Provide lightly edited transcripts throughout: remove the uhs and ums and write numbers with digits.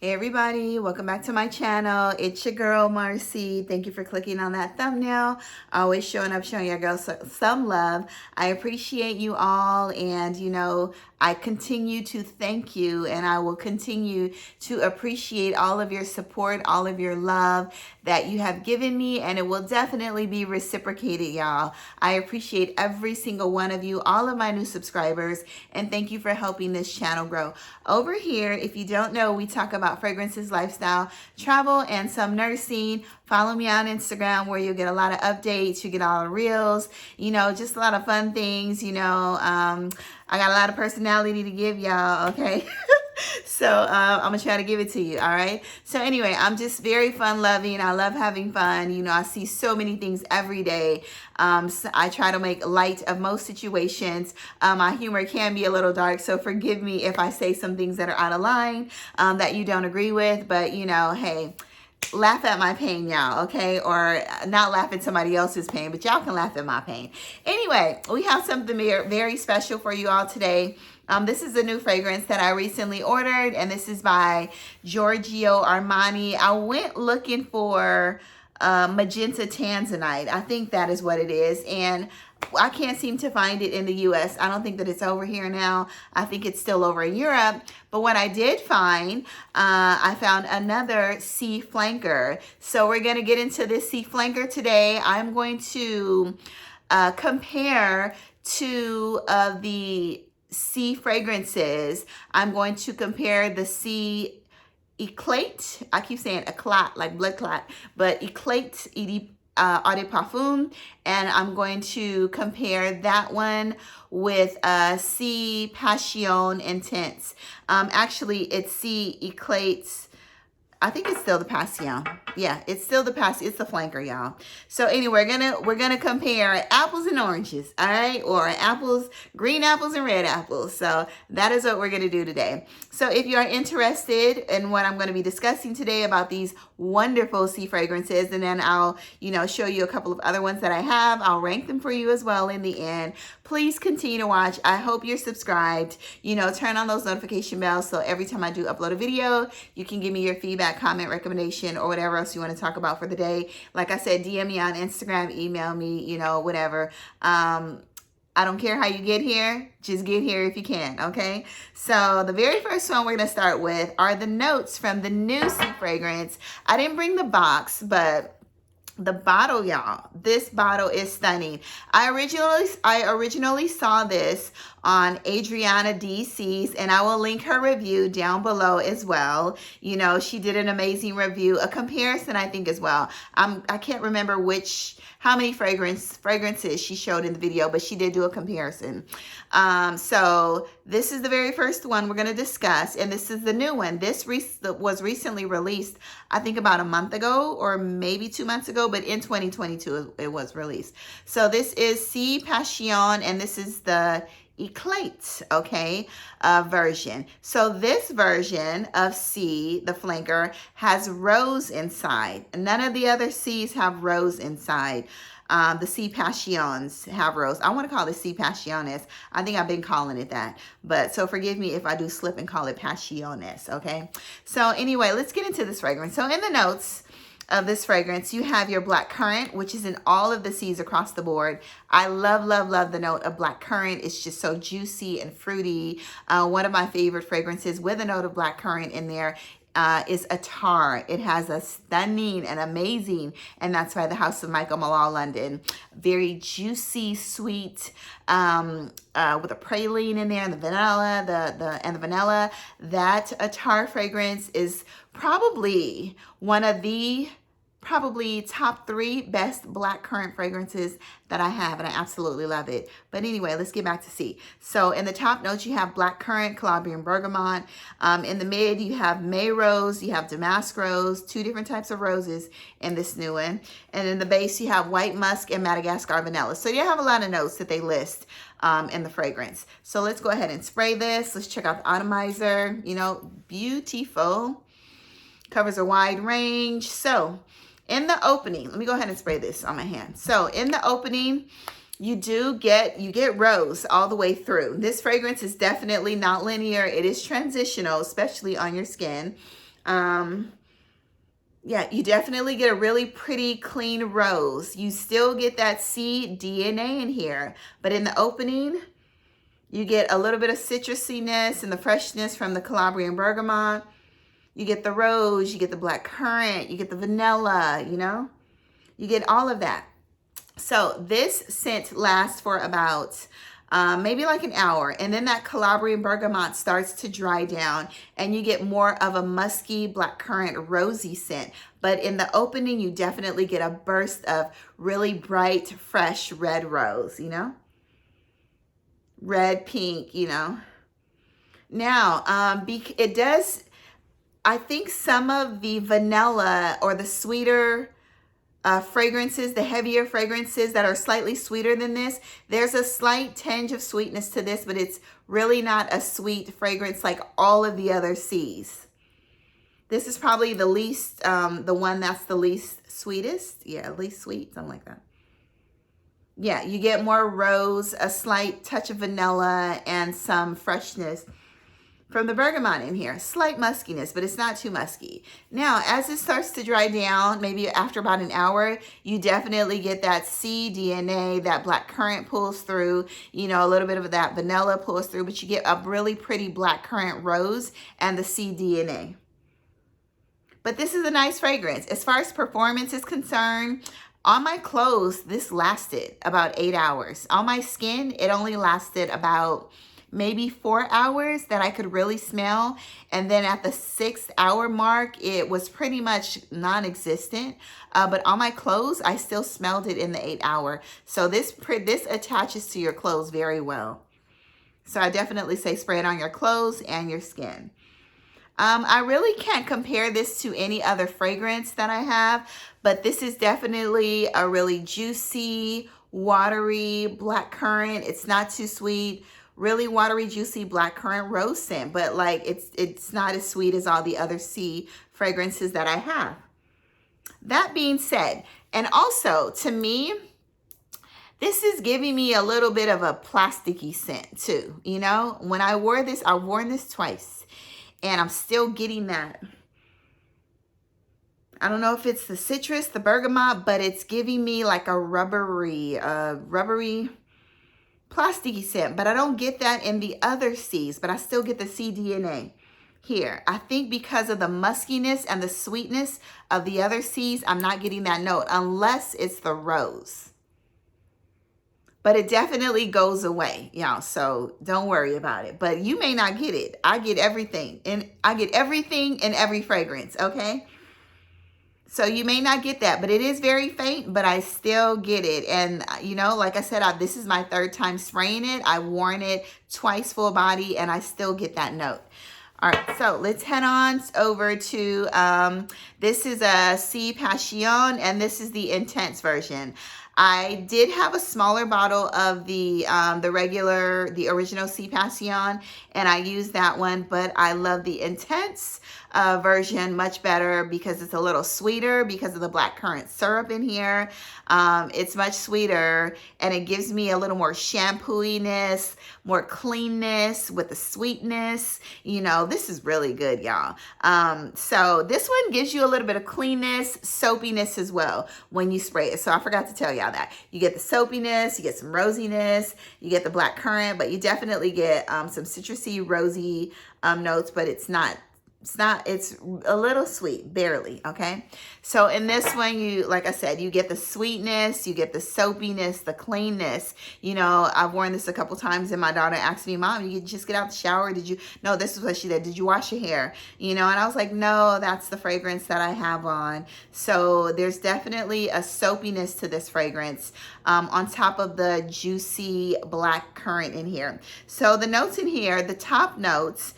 Hey everybody, welcome back to my channel. It's your girl Marcy. Thank you for clicking on that thumbnail. Always showing up, showing your girl some love. I appreciate you all, and I continue to thank you, and I will continue to appreciate all of your support, all of your love that you have given me, and it will definitely be reciprocated, y'all. I appreciate every single one of you, all of my new subscribers, and thank you for helping this channel grow. Over here, if you don't know, we talk about fragrances, lifestyle, travel, and some nursing. Follow me on Instagram where you'll get a lot of updates. You get all the reels, just a lot of fun things. I got a lot of personality to give y'all, okay? So I'm gonna try to give it to you, all right? So anyway, I'm just very fun loving. I love having fun. I see so many things every day. So I try to make light of most situations. My humor can be a little dark, so forgive me if I say some things that are out of line, that you don't agree with, but hey, laugh at my pain, y'all, okay? Or not laugh at somebody else's pain, but y'all can laugh at my pain. Anyway, we have something very special for you all today. This is a new fragrance that I recently ordered, and this is by Giorgio Armani. I went looking for magenta tanzanite. I think that is what it is, and I can't seem to find it in the US. I don't think that it's over here now. I think it's still over in Europe. But what I did find, I found another C flanker. So we're going to get into this C flanker today. I'm going to compare two of the C fragrances. I'm going to compare the C Eclat. I keep saying eclat like blood clot, but Eclat EDP. Eau de Parfum, and I'm going to compare that one with Sì Passione Intense. Actually, it's Sì Eclat. I think it's still the Passion. Yeah, it's still the Passion. It's the flanker, y'all. So anyway, we're gonna compare apples and oranges, all right? Or apples, green apples and red apples. So that is what we're gonna do today. So if you are interested in what I'm gonna be discussing today about these wonderful C fragrances, and then I'll, show you a couple of other ones that I have. I'll rank them for you as well in the end. Please continue to watch. I hope you're subscribed. Turn on those notification bells so every time I do upload a video, you can give me your feedback, comment, recommendation, or whatever else you want to talk about for the day. Like I said, DM me on Instagram, email me, whatever. I don't care how you get here, just get here if you can, okay? So the very first one we're gonna start with are the notes from the new C fragrance. I didn't bring the box, but the bottle, y'all, this bottle is stunning. I originally saw this on Adrienna DC's, and I will link her review down below as well. She did an amazing review, a comparison, I think, as well. I can't remember how many fragrances she showed in the video, but she did do a comparison. So this is the very first one we're going to discuss, and this is the new one. This was recently released, I think about a month ago or maybe 2 months ago, but in 2022 it was released. So this is Sì Passione, and this is the Eclat, okay, version. So this version of C, the flanker, has rose inside. None of the other C's have rose inside. The C Passions have rose. I want to call it C Passiones. I think I've been calling it that. But so forgive me if I do slip and call it Passiones, okay? So anyway, let's get into this fragrance. So in the notes of this fragrance, you have your black currant, which is in all of the C's across the board. I love, love, love the note of black currant. It's just so juicy and fruity. One of my favorite fragrances with a note of black currant in there is Attar. It has a stunning and amazing, and that's by the House of Michael Malal London. Very juicy, sweet, with a praline in there, and the vanilla. That Attar fragrance is probably one of the top 3 best black currant fragrances that I have, and I absolutely love it. But anyway, let's get back to C. So in the top notes, you have black currant, Calabrian, bergamot. In the mid, you have May rose, you have Damask rose, 2 different types of roses in this new one. And in the base, you have white musk and Madagascar vanilla. So you have a lot of notes that they list in the fragrance. So let's go ahead and spray this. Let's check out the atomizer. Beautiful. Covers a wide range. So in the opening, let me go ahead and spray this on my hand. So in the opening, you get rose all the way through. This fragrance is definitely not linear. It is transitional, especially on your skin. Yeah, you definitely get a really pretty clean rose. You still get that seed DNA in here, but in the opening, you get a little bit of citrusiness and the freshness from the Calabrian bergamot. You get the rose, you get the black currant, you get the vanilla, you know? You get all of that. So this scent lasts for about maybe like an hour, and then that Calabrian bergamot starts to dry down and you get more of a musky blackcurrant rosy scent. But in the opening, you definitely get a burst of really bright, fresh red rose, you know? Red, pink, you know? Now, it does, I think some of the vanilla or the sweeter fragrances, the heavier fragrances that are slightly sweeter than this, there's a slight tinge of sweetness to this, but it's really not a sweet fragrance like all of the other C's. This is probably the least, the one that's the least sweetest. Yeah, least sweet, something like that. Yeah, you get more rose, a slight touch of vanilla, and some freshness from the bergamot in here. Slight muskiness, but it's not too musky. Now, as it starts to dry down, maybe after about an hour, you definitely get that C DNA, that black currant pulls through, you know, a little bit of that vanilla pulls through, but you get a really pretty black currant rose and the C DNA. But this is a nice fragrance. As far as performance is concerned, on my clothes, this lasted about 8 hours. On my skin, it only lasted about maybe 4 hours that I could really smell. And then at the 6th hour mark, it was pretty much non-existent. But on my clothes, I still smelled it in the 8th hour. So this attaches to your clothes very well. So I definitely say spray it on your clothes and your skin. I really can't compare this to any other fragrance that I have, but this is definitely a really juicy, watery black currant. It's not too sweet. Really watery, juicy blackcurrant rose scent, but like it's not as sweet as all the other C fragrances that I have. That being said, and also to me, this is giving me a little bit of a plasticky scent too. You know, when I wore this, I've worn this twice, and I'm still getting that. I don't know if it's the citrus, the bergamot, but it's giving me like a rubbery plasticky scent, but I don't get that in the other C's, but I still get the C DNA here. I think because of the muskiness and the sweetness of the other C's, I'm not getting that note unless it's the rose. But it definitely goes away, y'all, so don't worry about it. But you may not get it. I get everything, and I get everything in every fragrance, okay? So you may not get that, but it is very faint, but I still get it. And, you know, like I said, this is my 3rd time spraying it. I've worn it twice full body, and I still get that note. All right, so let's head on over to, this is a Sì Passione, and this is the Intense version. I did have a smaller bottle of the original Sì Passione, and I used that one, but I love the Intense version much better because it's a little sweeter because of the blackcurrant syrup in here. It's much sweeter, and it gives me a little more shampooiness, more cleanness with the sweetness. You know, this is really good, y'all. So this one gives you a little bit of cleanness, soapiness as well when you spray it. So I forgot to tell y'all that. You get the soapiness, you get some rosiness, you get the blackcurrant, but you definitely get some citrusy, rosy notes, but it's a little sweet, barely, okay? So in this one, you, like I said, you get the sweetness, you get the soapiness, the cleanness. You know, I've worn this a couple times, and my daughter asked me, Mom, you just get out the shower? No, this is what she did. Did you wash your hair? You know, and I was like, no, that's the fragrance that I have on. So there's definitely a soapiness to this fragrance on top of the juicy black currant in here. So the notes in here, the top notes,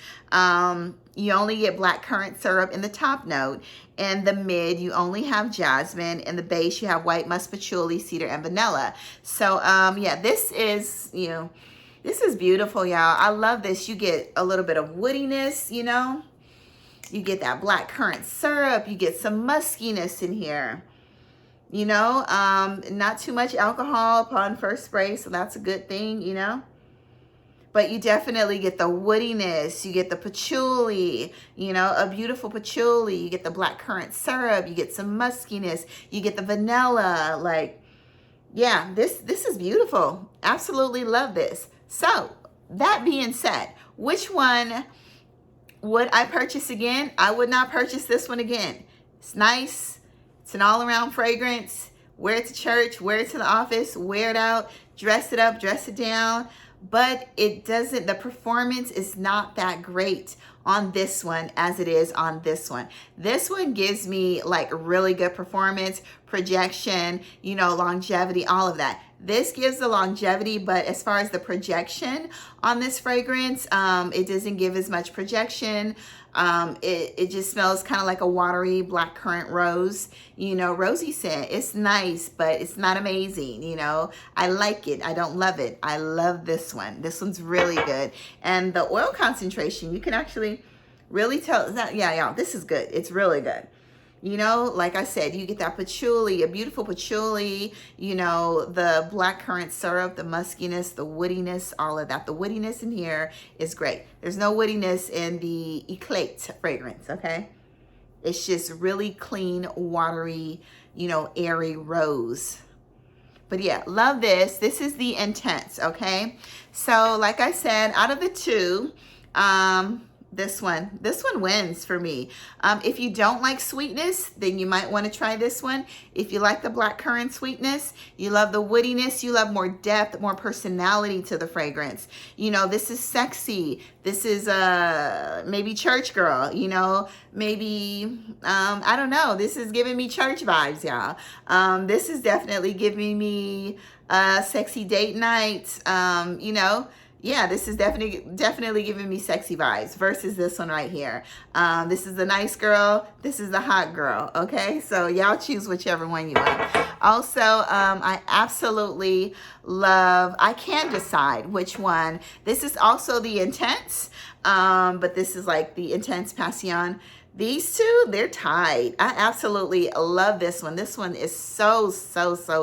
you only get blackcurrant syrup in the top note. In the mid, you only have jasmine. In the base, you have white musk patchouli, cedar, and vanilla. So, yeah, this is, you know, this is beautiful, y'all. I love this. You get a little bit of woodiness, you know. You get that blackcurrant syrup. You get some muskiness in here. You know, not too much alcohol upon first spray, so that's a good thing, you know. but you definitely get the woodiness, you get the patchouli, you know, a beautiful patchouli, you get the black currant syrup, you get some muskiness, you get the vanilla. Like, yeah, this is beautiful. Absolutely love this. So that being said, which one would I purchase again? I would not purchase this one again. It's nice. It's an all-around fragrance. Wear it to church, wear it to the office, wear it out, dress it up, dress it down. But it doesn't, the performance is not that great on this one as it is on this one. This one gives me like really good performance, projection, you know, longevity, all of that. This gives the longevity, but as far as the projection on this fragrance, it doesn't give as much projection. It just smells kind of like a watery blackcurrant rose, you know, rosy scent. It's nice, but it's not amazing, you know. I like it. I don't love it. I love this one. This one's really good. And the oil concentration, you can actually really tell that, yeah, this is good. It's really good. You know, like I said, you get that patchouli, a beautiful patchouli, you know, the blackcurrant syrup, the muskiness, the woodiness, all of that. The woodiness in here is great. There's no woodiness in the Eclat fragrance, okay? It's just really clean, watery, you know, airy rose. But yeah, love this. This is the Intense, okay? So like I said, out of the two, this one wins for me. If you don't like sweetness, then you might want to try this one. If you like the blackcurrant sweetness, you love the woodiness, you love more depth, more personality to the fragrance. You know, this is sexy. This is maybe church girl, you know, maybe, I don't know. This is giving me church vibes, y'all. This is definitely giving me sexy date night, you know. Yeah, this is definitely giving me sexy vibes versus this one right here. This is the nice girl. This is the hot girl. Okay, so y'all choose whichever one you want. Also, I absolutely love, I can't decide which one. This is also the Intense, but this is like the Intense Passione. These two, they're tied. I absolutely love this one. This one is so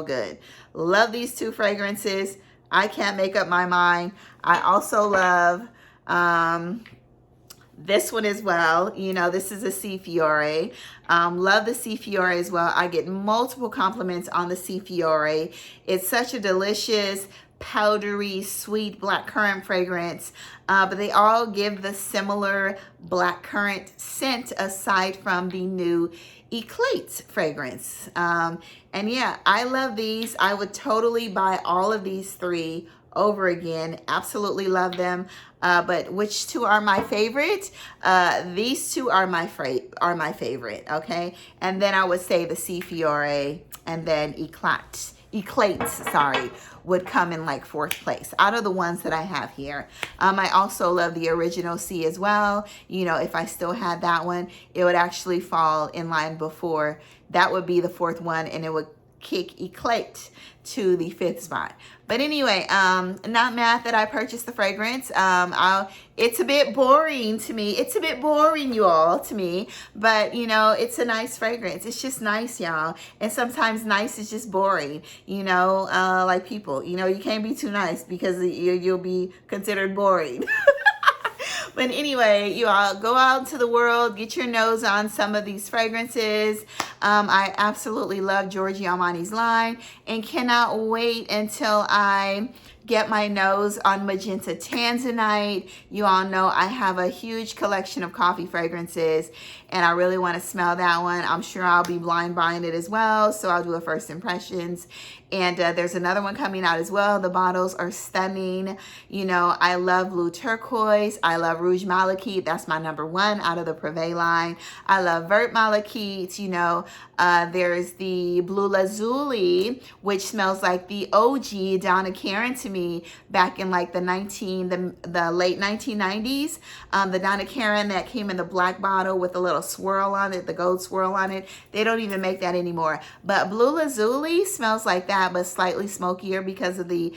good. Love these two fragrances. I can't make up my mind. I also love this one as well. You know, this is a Sì Fiore. Love the Sì Fiore as well. I get multiple compliments on the Sì Fiore. It's such a delicious, powdery, sweet blackcurrant fragrance, but they all give the similar blackcurrant scent aside from the new Eclat fragrance. And yeah, I love these. I would totally buy all of these three over again. Absolutely love them. But which two are my favorite? These two are my favorite, okay? And then I would say the Sì Fiore and then Eclat, sorry, would come in like fourth place out of the ones that I have here. I also love the original C as well. You know, if I still had that one, it would actually fall in line before. That would be the fourth one, and it would kick Eclat to the fifth spot. But anyway, not mad that I purchased the fragrance. It's a bit boring to me. It's a bit boring, you all, to me. But, you know, it's a nice fragrance. It's just nice, y'all. And sometimes nice is just boring, you know, like people. You know, you can't be too nice because you'll be considered boring. But anyway, you all go out into the world, get your nose on some of these fragrances. I absolutely love Giorgio Armani's line and cannot wait until I get my nose on Magenta Tanzanite. You all know I have a huge collection of coffee fragrances and I really want to smell that one. I'm sure I'll be blind buying it as well, so I'll do a first impressions. And there's another one coming out as well. The bottles are stunning. You know, I love Blue Turquoise. I love Rouge Malachite. That's my #1 out of the Privé line. I love Vert Malachite. You know, there's the Blue Lazuli, which smells like the OG Donna Karan to me back in like the late 1990s. The Donna Karan that came in the black bottle with a little swirl on it, the gold swirl on it. They don't even make that anymore. But Blue Lazuli smells like that, but slightly smokier because of the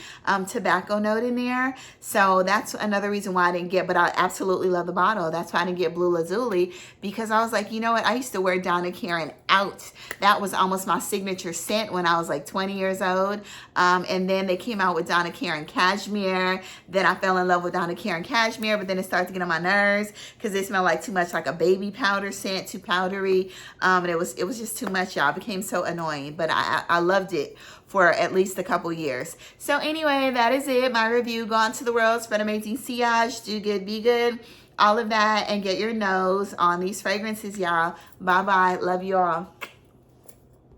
tobacco note in there. So that's another reason why I didn't get, but I absolutely love the bottle. That's why I didn't get Blue Lazuli, because I was like, you know what? I used to wear Donna Karan out. That was almost my signature scent when I was like 20 years old. And then they came out with Donna Currant Cashmere. Then I fell in love with Donna Currant Cashmere, but then it started to get on my nerves because it smelled like too much like a baby powder scent, too powdery. And it was just too much, y'all. It became so annoying, but I loved it for at least a couple years. So anyway, that is it. My review. Go out to the world, spread amazing sillage, do good, be good, all of that, and get your nose on these fragrances, y'all. Bye-bye. Love you all.